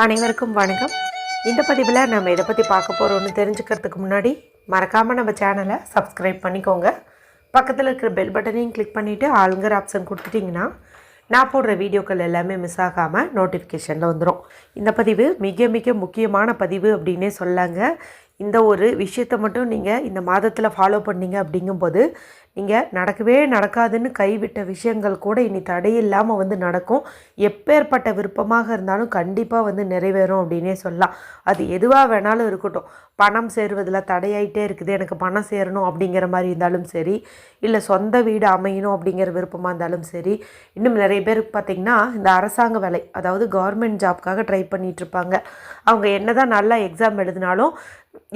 அனைவருக்கும் வணக்கம். இந்த பதிவில் நம்ம இதை பற்றி பார்க்க போகிறோம்னு தெரிஞ்சுக்கிறதுக்கு முன்னாடி மறக்காமல் நம்ம சேனலை சப்ஸ்கிரைப் பண்ணிக்கோங்க. பக்கத்தில் இருக்கிற பெல் பட்டனையும் கிளிக் பண்ணிவிட்டு ஆளுங்கிற ஆப்ஷன் கொடுத்துட்டிங்கன்னா நான் போடுற வீடியோக்கள் எல்லாமே மிஸ் ஆகாமல் நோட்டிஃபிகேஷனில் வந்துடும். இந்த பதிவு மிக மிக முக்கியமான பதிவு அப்படின்னே சொல்லாங்க. இந்த ஒரு விஷயத்தை மட்டும் நீங்கள் இந்த மாதத்தில் ஃபாலோ பண்ணிங்க அப்படிங்கும்போது நீங்கள் நடக்கவே நடக்காதுன்னு கைவிட்ட விஷயங்கள் கூட இனி தடையில்லாமல் நடக்கும். எப்பேற்பட்ட விருப்பமாக இருந்தாலும் கண்டிப்பாக நிறைவேறும் அப்படின்னே சொல்லலாம். அது எதுவாக வேணாலும் இருக்கட்டும். பணம் சேருவதில் தடையாயிட்டே இருக்குது, எனக்கு பணம் சேரணும் அப்படிங்கிற மாதிரி இருந்தாலும் சரி, இல்லை சொந்த வீடு அமையணும் அப்படிங்கிற விருப்பமாக இருந்தாலும் சரி. இன்னும் நிறைய பேருக்கு பார்த்திங்கன்னா இந்த அரசாங்க வேலை, அதாவது கவர்மெண்ட் ஜாப்க்காக ட்ரை பண்ணிகிட்ருப்பாங்க. அவங்க என்ன தான் நல்லா எக்ஸாம் எழுதினாலும்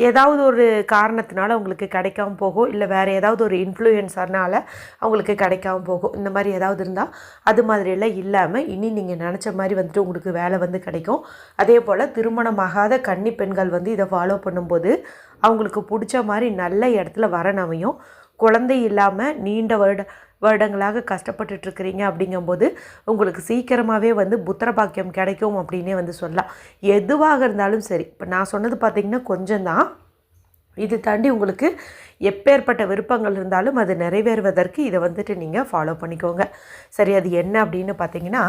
ஏதாவது ஒரு காரணத்தினால அவங்களுக்கு கிடைக்காம போகும், இல்லை வேறு ஏதாவது ஒரு இன்ஃப்ளூயன்ஸர்னால் அவங்களுக்கு கிடைக்காம போகும். இந்த மாதிரி ஏதாவது இருந்தால் அது மாதிரியெல்லாம் இல்லாமல் இனி நீங்கள் நினச்ச மாதிரி உங்களுக்கு வேலை கிடைக்கும். அதே போல் திருமணமாகாத கன்னி பெண்கள் இதை ஃபாலோ பண்ணும்போது அவங்களுக்கு பிடிச்ச மாதிரி நல்ல இடத்துல வரன் அமையும். குழந்தை இல்லாமல் நீண்ட வருடங்களாக கஷ்டப்பட்டுட்ருக்கிறீங்க அப்படிங்கும்போது உங்களுக்கு சீக்கிரமாகவே புத்திர பாக்கியம் கிடைக்கும் அப்படின்னே சொல்லலாம். எதுவாக இருந்தாலும் சரி. இப்போ நான் சொன்னது பார்த்திங்கன்னா கொஞ்சம் தான். இது தாண்டி உங்களுக்கு எப்பேற்பட்ட விருப்பங்கள் இருந்தாலும் அது நிறைவேறுவதற்கு இதை நீங்கள் ஃபாலோ பண்ணிக்கோங்க. சரி, அது என்ன அப்படின்னு பார்த்தீங்கன்னா,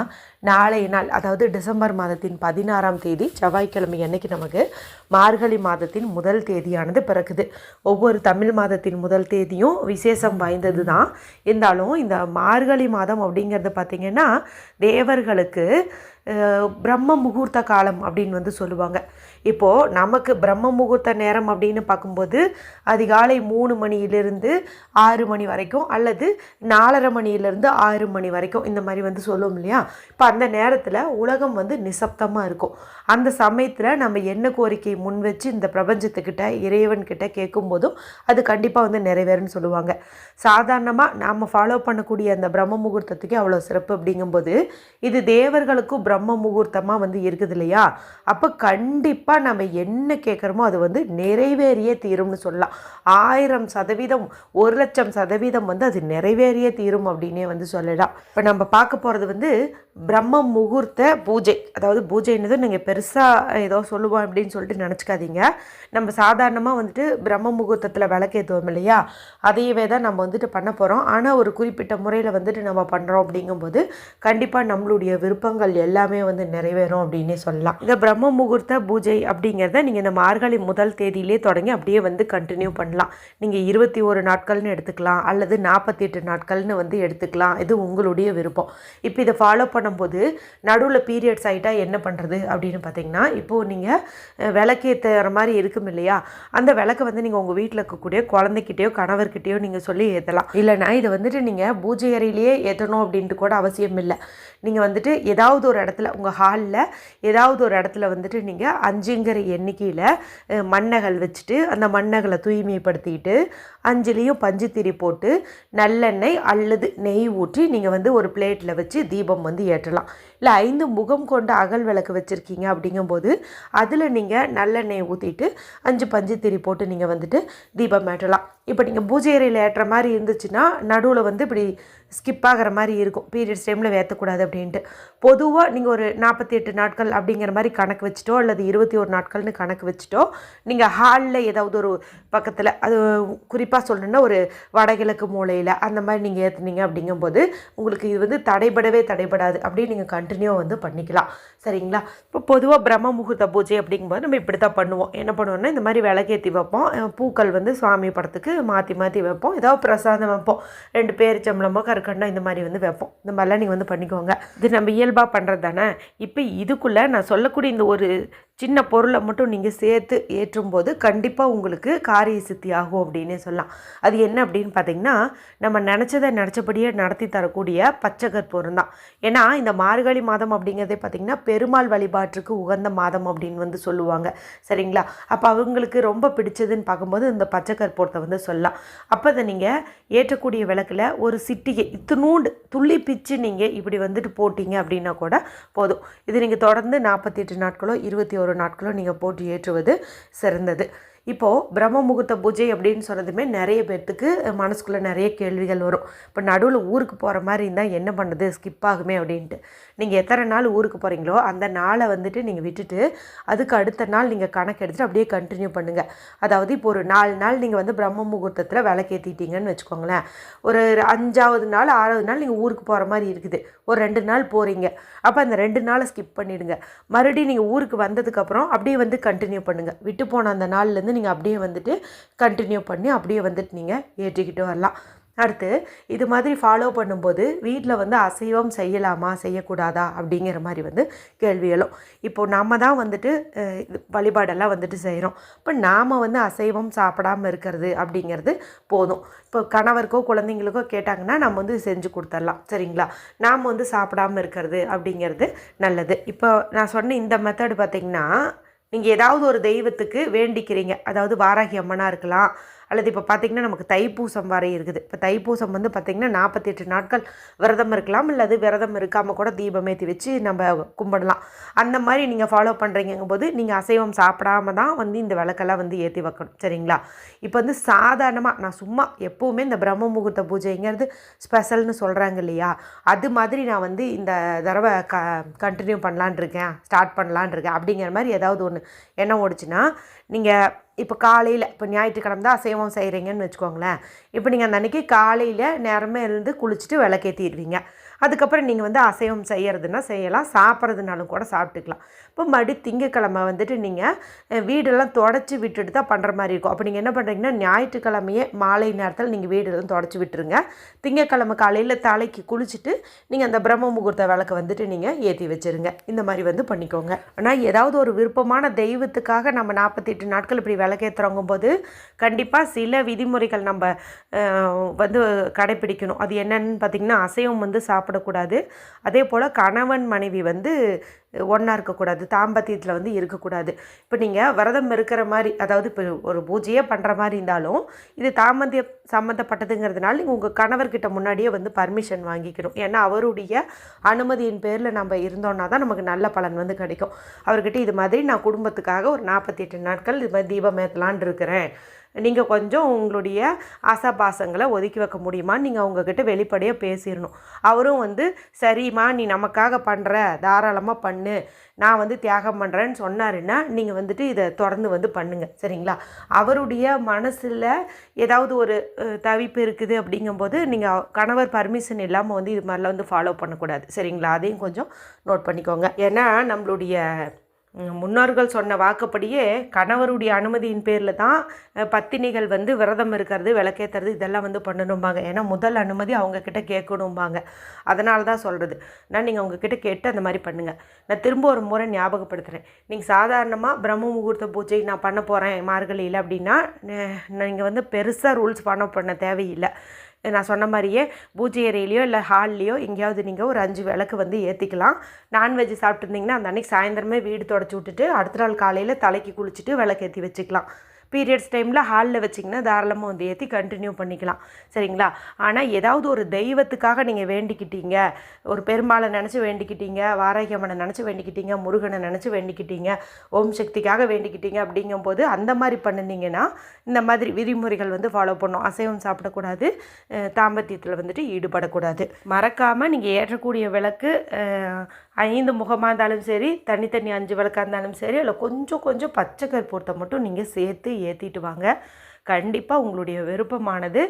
நாளைய நாள், அதாவது டிசம்பர் மாதத்தின் 16ஆம் தேதி செவ்வாய்க்கிழமை அன்னைக்கு நமக்கு மார்கழி மாதத்தின் முதல் தேதியானது பிறக்குது. ஒவ்வொரு தமிழ் மாதத்தின் முதல் தேதியும் விசேஷம் வாய்ந்தது தான். இருந்தாலும் இந்த மார்கழி மாதம் அப்படிங்கிறது பார்த்திங்கன்னா தேவர்களுக்கு பிரம்ம முகூர்த்த காலம் அப்படின்னு சொல்லுவாங்க. இப்போது நமக்கு பிரம்ம முகூர்த்த நேரம் அப்படின்னு பார்க்கும்போது அதிகாலை 3 மணியிலிருந்து 6 மணி வரைக்கும், அல்லது 4:30 மணியிலிருந்து 6 மணி வரைக்கும் இந்த மாதிரி சொல்லுவோம் இல்லையா. இப்போ அந்த நேரத்தில் உலகம் நிசப்தமாக இருக்கும். அந்த சமயத்தில் நம்ம என்ன கோரிக்கை முன் வச்சு இந்த பிரபஞ்சத்துக்கிட்ட இறைவன்கிட்ட கேட்கும்போதும் அது கண்டிப்பாக நிறைவேறுன்னு சொல்லுவாங்க. சாதாரணமாக நாம் ஃபாலோ பண்ணக்கூடிய அந்த பிரம்ம முகூர்த்தத்துக்கு அவ்வளோ சிறப்பு அப்படிங்கும்போது இது தேவர்களுக்கும் பிரம்ம முகூர்த்தமாக இருக்குது இல்லையா. அப்போ கண்டிப்பாக நம்ம என்ன கேட்குறோமோ அது நிறைவேறியே தீரும்னு சொல்லலாம். 1000%, 1,00,000% அது நிறைவேறியே தீரும் அப்படின்னே சொல்லலாம். இப்போ நம்ம பார்க்க போகிறது பிரம்ம முகூர்த்த பூஜை. அதாவது பூஜைன்னது நீங்கள் பெருசாக ஏதோ சொல்லுவோம் அப்படின்னு சொல்லிட்டு நினச்சிக்காதீங்க. நம்ம சாதாரணமாக பிரம்ம முகூர்த்தத்தில் விளக்கேற்றுவோம் இல்லையா, அதையவே தான் நம்ம பண்ண போகிறோம். ஆனால் ஒரு குறிப்பிட்ட முறையில் நம்ம பண்ணுறோம் அப்படிங்கும்போது கண்டிப்பாக நம்மளுடைய விருப்பங்கள் எல்லாமே நிறைவேறும் அப்படின்னே சொல்லலாம். இந்த பிரம்ம முகூர்த்த பூஜை அப்படிங்கிறத நீங்கள் இந்த மார்கழி முதல் தேதியிலே தொடங்கி அப்படியே கண்டினியூ பண்ணலாம். நீங்கள் 21 நாட்கள்னு எடுத்துக்கலாம், அல்லது 48 நாட்கள்னு எடுத்துக்கலாம். இது உங்களுடைய விருப்பம். இப்போ இதை ஃபாலோ பண்ணும்போது நடுவில் பீரியட்ஸ் ஆகிட்டா என்ன பண்ணுறது அப்படின்னு பார்த்தீங்கன்னா, இப்போது நீங்கள் விளக்கேற்றுற மாதிரி இருக்கும் இல்லையா, அந்த விளக்கை நீங்கள் உங்கள் வீட்டில் இருக்கக்கூடிய குழந்தைகிட்டையோ கணவர்கிட்டையோ நீங்கள் சொல்லி ஏற்றலாம். இல்லைனா இதை நீங்கள் பூஜை அறையிலேயே ஏற்றணும் அப்படின்ட்டு கூட அவசியம் இல்லை. நீங்கள் ஏதாவது ஒரு இடத்துல உங்கள் ஹாலில் ஏதாவது ஒரு இடத்துல நீங்கள் 5ங்கிற எண்ணிக்கையில் மண்ணகல் வச்சுட்டு அந்த மண்ணகலை தூய்மைப்படுத்திட்டு 5லேயும் பஞ்சுத்திரி போட்டு நல்லெண்ணெய் அல்லது நெய் ஊற்றி நீங்கள் ஒரு பிளேட்டில் வச்சு தீபம் ஏற்றலாம். இல்லை 5 முகம் கொண்ட அகல் விளக்கு வச்சுருக்கீங்க அப்படிங்கும்போது அதில் நீங்கள் நல்லெண்ணெய் ஊற்றிட்டு 5 பஞ்சுத்திரி போட்டு நீங்கள் தீபம் ஏற்றலாம். இப்போ நீங்கள் பூஜை அறையில் ஏற்ற மாதிரி இருந்துச்சுன்னா நடுவில் இப்படி ஸ்கிப் ஆகிற மாதிரி இருக்கும், பீரியட்ஸ் டைமில் ஏற்றக்கூடாது அப்படின்ட்டு. பொதுவாக நீங்கள் ஒரு 48 நாட்கள் அப்படிங்கிற மாதிரி கணக்கு வச்சுட்டோ, அல்லது 21 நாட்கள்னு கணக்கு வச்சுட்டோ, நீங்கள் ஹாலில் ஏதாவது ஒரு பக்கத்தில், அது குறிப்பாக சொல்லணுன்னா ஒரு வடகிழக்கு மூலையில் அந்த மாதிரி நீங்கள் ஏற்றுனீங்க அப்படிங்கும்போது உங்களுக்கு இது தடைபடாது. அப்படியே நீங்கள் கண்டினியூ பண்ணிக்கலாம். சரிங்களா. இப்போ பொதுவாக பிரம்ம முகூர்த்த பூஜை அப்படிங்கும்போது நம்ம இப்படி தான் பண்ணுவோம். என்ன பண்ணுவோம்னா, இந்த மாதிரி விளக்கேற்றி வைப்போம், பூக்கள் சுவாமி படத்துக்கு மாற்றி வைப்போம், ஏதாவது பிரசாதம் வைப்போம், 2 பேரிச்சம்பழமோ கற்கண்டோ இந்த மாதிரி வைப்போம். இந்த மாதிரிலாம் நீங்கள் பண்ணிக்கோங்க. இது நம்ம இயல்பாக பண்ணுறது தானே. இப்போ இதுக்குள்ளே நான் சொல்லக்கூடிய இந்த ஒரு சின்ன பொருளை மட்டும் நீங்கள் சேர்த்து ஏற்றும்போது கண்டிப்பாக உங்களுக்கு காரிய சித்தி ஆகும் அப்படின்னே சொல்லலாம். அது என்ன அப்படின்னு பார்த்தீங்கன்னா, நம்ம நினச்சபடியே நடத்தி தரக்கூடிய பச்சை கற்பூரம் தான். ஏன்னா இந்த மார்கழி மாதம் அப்படிங்கிறதே பார்த்திங்கன்னா பெருமாள் வழிபாட்டுக்கு உகந்த மாதம் அப்படின்னு சொல்லுவாங்க. சரிங்களா. அப்போ அவங்களுக்கு ரொம்ப பிடிச்சதுன்னு பார்க்கும்போது இந்த பச்சை கற்பூரத்தை சொல்லலாம். அப்போ அதை நீங்கள் ஏற்றக்கூடிய விளக்கில் ஒரு சிட்டிகை இத்தினூண்டு துள்ளி பிச்சு நீங்கள் இப்படி போட்டிங்க அப்படின்னா கூட போதும். இது நீங்கள் தொடர்ந்து 48 நாட்களோ 21 நாட்களோ நீங்கள் போட்டு ஏற்றுவது சிறந்தது. இப்போது பிரம்ம முகூர்த்த பூஜை அப்படின்னு சொன்னதுமே நிறைய பேர்த்துக்கு மனசுக்குள்ளே நிறைய கேள்விகள் வரும். இப்போ நடுவில் ஊருக்கு போகிற மாதிரி இருந்தால் என்ன பண்ணுறது, ஸ்கிப் ஆகுமே அப்படின்ட்டு. நீங்கள் எத்தனை நாள் ஊருக்கு போகிறீங்களோ அந்த நாளை வந்துட்டு நீங்கள் விட்டுட்டு அதுக்கு அடுத்த நாள் நீங்கள் கணக்கு எடுத்துகிட்டு அப்படியே கண்டினியூ பண்ணுங்கள். அதாவது இப்போ ஒரு 4 நாள் நீங்கள் வந்து பிரம்ம முகூர்த்தத்தில் விளக்கேற்றிட்டீங்கன்னு வச்சுக்கோங்களேன். ஒரு 5ஆவது நாள் 6ஆவது நாள் நீங்கள் ஊருக்கு போகிற மாதிரி இருக்குது. ஒரு 2 நாள் போகிறீங்க. அப்போ அந்த 2 நாளை ஸ்கிப் பண்ணிவிடுங்க. மறுபடியும் நீங்கள் ஊருக்கு வந்ததுக்கப்புறம் அப்படியே வந்து கண்டினியூ பண்ணுங்கள். விட்டு போன அந்த நாள்லேருந்து நீங்கள் அப்படியே வந்துட்டு கண்டினியூ பண்ணி அப்படியே வந்துட்டு நீங்கள் ஏற்றிக்கிட்டு வரலாம். அடுத்து இது மாதிரி ஃபாலோ பண்ணும்போது வீட்டில் வந்து அசைவம் செய்யலாமா செய்யக்கூடாதா அப்படிங்கிற மாதிரி வந்து கேள்வி எழும். இப்போது நம்ம தான் வந்துட்டு வழிபாடெல்லாம் வந்துட்டு செய்கிறோம். இப்போ நாம் வந்து அசைவம் சாப்பிடாமல் இருக்கிறது அப்படிங்கிறது போதும். இப்போ கணவருக்கோ குழந்தைங்களுக்கோ கேட்டாங்கன்னா நம்ம வந்து செஞ்சு கொடுத்துடலாம், சரிங்களா. நாம் வந்து சாப்பிடாமல் இருக்கிறது அப்படிங்கிறது நல்லது. இப்போ நான் சொன்ன இந்த மெத்தடு பார்த்திங்கன்னா, நீங்கள் ஏதாவது ஒரு தெய்வத்துக்கு வேண்டிக்கிறீங்க, அதாவது வாராகி அம்மனாக இருக்கலாம், அல்லது இப்போ பார்த்திங்கன்னா நமக்கு தைப்பூசம் வரை இருக்குது. இப்போ தைப்பூசம் வந்து பார்த்திங்கன்னா 48 நாட்கள் விரதம் இருக்கலாம், அல்லது விரதம் இருக்காமல் கூட தீபமேற்றி வச்சு நம்ம கும்பிடலாம். அந்த மாதிரி நீங்கள் ஃபாலோ பண்ணுறீங்கும் போது நீங்கள் அசைவம் சாப்பிடாம தான் வந்து இந்த விளக்கெல்லாம் வந்து ஏற்றி வைக்கணும், சரிங்களா. இப்போ வந்து சாதாரணமாக நான் சும்மா எப்போவுமே இந்த பிரம்ம முகூர்த்த பூஜைங்கிறது ஸ்பெஷல்னு சொல்கிறாங்க இல்லையா, அது மாதிரி நான் வந்து இந்த தடவை கண்டினியூ பண்ணலான் இருக்கேன், ஸ்டார்ட் பண்ணலான் இருக்கேன் அப்படிங்கிற மாதிரி ஏதாவது ஒன்று என்ன ஓடிச்சுன்னா, நீங்கள் இப்போ காலையில் இப்போ ஞாயிற்றுக்கிழமை தான் அசைவம் செய்கிறீங்கன்னு வச்சுக்கோங்களேன். இப்போ நீங்கள் அந்த அன்றைக்கி காலையில் நேரமே இருந்து குளிச்சுட்டு விளக்கேற்றிடுவீங்க. அதுக்கப்புறம் நீங்கள் வந்து அசைவம் செய்கிறதுனா செய்யலாம், சாப்பிட்றதுனாலும் கூட சாப்பிட்டுக்கலாம். இப்போ மறுபடி திங்கக்கிழமை வந்துட்டு நீங்கள் வீடெல்லாம் தொடச்சி விட்டுட்டு தான் பண்ணுற மாதிரி இருக்கும். அப்போ நீங்கள் என்ன பண்ணுறீங்கன்னா, ஞாயிற்றுக்கிழமையே மாலை நேரத்தில் நீங்கள் வீடெல்லாம் தொடச்சி விட்டுருங்க. திங்கக்கிழமை காலையில் தலைக்கு குளிச்சுட்டு நீங்கள் அந்த பிரம்ம முகூர்த்த விளக்கை வந்துட்டு நீங்கள் ஏற்றி வச்சுருங்க. இந்த மாதிரி வந்து பண்ணிக்கோங்க. ஆனால் ஏதாவது ஒரு விருப்பமான தெய்வத்துக்காக நம்ம 48 நாட்கள் இப்படி விளக்கேற்றுறோங்கும் போது கண்டிப்பாக சில விதிமுறைகள் நம்ம வந்து கடைப்பிடிக்கணும். அது என்னென்னு பார்த்திங்கன்னா, அசைவம் வந்து சாப்பிடக்கூடாது. அதே போல் கணவன் மனைவி வந்து ஒன்றா இருக்கக்கூடாது, தாம்பத்தியத்தில் வந்து இருக்கக்கூடாது. இப்போ நீங்கள் விரதம் இருக்கிற மாதிரி, அதாவது இப்போ ஒரு பூஜையே பண்ணுற மாதிரி இருந்தாலும் இது தாம்பத்தியம் சம்மந்தப்பட்டதுங்கிறதுனால நீங்கள் உங்கள் கணவர்கிட்ட முன்னாடியே வந்து பர்மிஷன் வாங்கிக்கணும். ஏன்னா அவருடைய அனுமதியின் பேரில் நம்ம இருந்தோன்னா தான் நமக்கு நல்ல பலன் வந்து கிடைக்கும். அவர்கிட்ட இது மாதிரி நான் குடும்பத்துக்காக ஒரு 48 நாட்கள் இது மாதிரி தீபம் ஏற்றலான் இருக்கிறேன், நீங்கள் கொஞ்சம் உங்களுடைய ஆசாபாசங்களை ஒதுக்கி வைக்க முடியுமான்னு நீங்கள் அவங்கக்கிட்ட வெளிப்படையாக பேசிடணும். அவரும் வந்து சரிம்மா நீ நமக்காக பண்ணுற, தாராளமாக பண்ணு, நான் வந்து தியாகம் பண்ணுறேன்னு சொன்னாருன்னா நீங்கள் வந்துட்டு இதை தொடர்ந்து வந்து பண்ணுங்கள், சரிங்களா. அவருடைய மனசில் ஏதாவது ஒரு தவிப்பு இருக்குது அப்படிங்கும்போது நீங்கள் கணவர் பர்மிஷன் இல்லாமல் வந்து இது மாதிரிலாம் வந்து ஃபாலோ பண்ணக்கூடாது, சரிங்களா. அதையும் கொஞ்சம் நோட் பண்ணிக்கோங்க. ஏன்னா நம்மளுடைய முன்னோர்கள் சொன்ன வாக்குப்படியே கணவருடைய அனுமதியின் பேரில் தான் பத்தினிகள் வந்து விரதம் இருக்கிறது, விளக்கேற்றுறது இதெல்லாம் வந்து பண்ணணும்பாங்க. ஏன்னா முதல் அனுமதி அவங்கக்கிட்ட கேட்கணும்பாங்க. அதனால தான் சொல்கிறது. நான் நீங்கள் அவங்கக்கிட்ட கேட்டு அந்த மாதிரி பண்ணுங்கள். நான் திரும்ப ஒரு முறை ஞாபகப்படுத்துகிறேன். நீங்கள் சாதாரணமாக பிரம்ம முகூர்த்த பூஜை நான் பண்ண போகிறேன் மார்கழியில் அப்படின்னா நீங்கள் வந்து பெருசாக ரூல்ஸ் பண்ண தேவையில்லை. நான் சொன்ன மாதிரியே பூஜை அறையிலையோ இல்லை ஹால்லையோ எங்கேயாவது நீங்கள் ஒரு 5 விளக்கு வந்து ஏற்றிக்கலாம். நான்வெஜ் சாப்பிட்டுருந்தீங்கன்னா அந்த அன்றைக்கி சாயந்தரமே வீடு தொடச்சி விட்டுட்டு அடுத்த நாள் காலையில் தலைக்கு குளிச்சுட்டு விளக்கேற்றி வச்சுக்கலாம். பீரியட்ஸ் டைமில் ஹாலில் வச்சிங்கன்னா தாராளமாக வந்து ஏற்றி கண்டினியூ பண்ணிக்கலாம், சரிங்களா. ஆனால் ஏதாவது ஒரு தெய்வத்துக்காக நீங்கள் வேண்டிக்கிட்டீங்க, ஒரு பெருமாளை நினச்சி வேண்டிக்கிட்டீங்க, வாராகி அம்மனை நினச்சி வேண்டிக்கிட்டீங்க, முருகனை நினச்சி வேண்டிக்கிட்டீங்க, ஓம் சக்திக்காக வேண்டிக்கிட்டீங்க அப்படிங்கும்போது அந்த மாதிரி பண்ணிங்கன்னா இந்த மாதிரி விதிமுறைகள் வந்து ஃபாலோ பண்ணணும். அசைவம் சாப்பிடக்கூடாது, தாம்பத்தியத்தில் வந்துட்டு ஈடுபடக்கூடாது. மறக்காமல் நீங்கள் ஏற்றக்கூடிய விளக்கு 5 முகமாக இருந்தாலும் சரி, தனித்தனி 5 விளக்காக இருந்தாலும் சரி, அதில் கொஞ்சம் கொஞ்சம் பச்சை கற்பூரத்தை மட்டும் நீங்கள் சேர்த்து ஏற்றிட்டு வாங்க. கண்டிப்பாக உங்களுடைய விருப்பமானது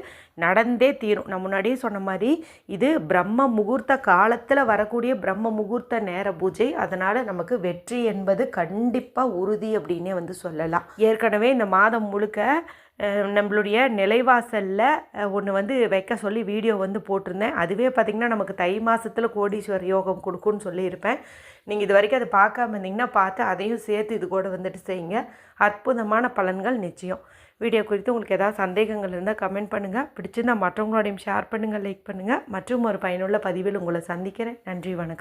நடந்தே தீரும். நான் முன்னாடியே சொன்ன மாதிரி இது பிரம்ம முகூர்த்த காலத்தில் வரக்கூடிய பிரம்ம முகூர்த்த நேர பூஜை. அதனால் நமக்கு வெற்றி என்பது கண்டிப்பாக உறுதி அப்படின்னே வந்து சொல்லலாம். ஏற்கனவே இந்த மாதம் முழுக்க நம்மளுடைய நிலைவாசலில் ஒன்று வந்து வைக்க சொல்லி வீடியோ வந்து போட்டிருந்தேன். அதுவே பார்த்திங்கன்னா நமக்கு தை மாதத்தில் கோடீஸ்வர யோகம் கொடுக்குன்னு சொல்லியிருப்பேன். நீங்கள் இது வரைக்கும் அதை பார்க்காம இருந்தீங்கன்னா பார்த்து அதையும் சேர்த்து இது கூட வந்துட்டு செய்யுங்க. அற்புதமான பலன்கள் நிச்சயம். வீடியோ குறித்து உங்களுக்கு ஏதாவது சந்தேகங்கள் இருந்தால் கமெண்ட் பண்ணுங்கள். பிடிச்சிருந்தால் மற்றவங்களோடையும் ஷேர் பண்ணுங்கள், லைக் பண்ணுங்கள். மற்றும் ஒரு பயனுள்ள பதிவில் உங்களை சந்திக்கிறேன். நன்றி, வணக்கம்.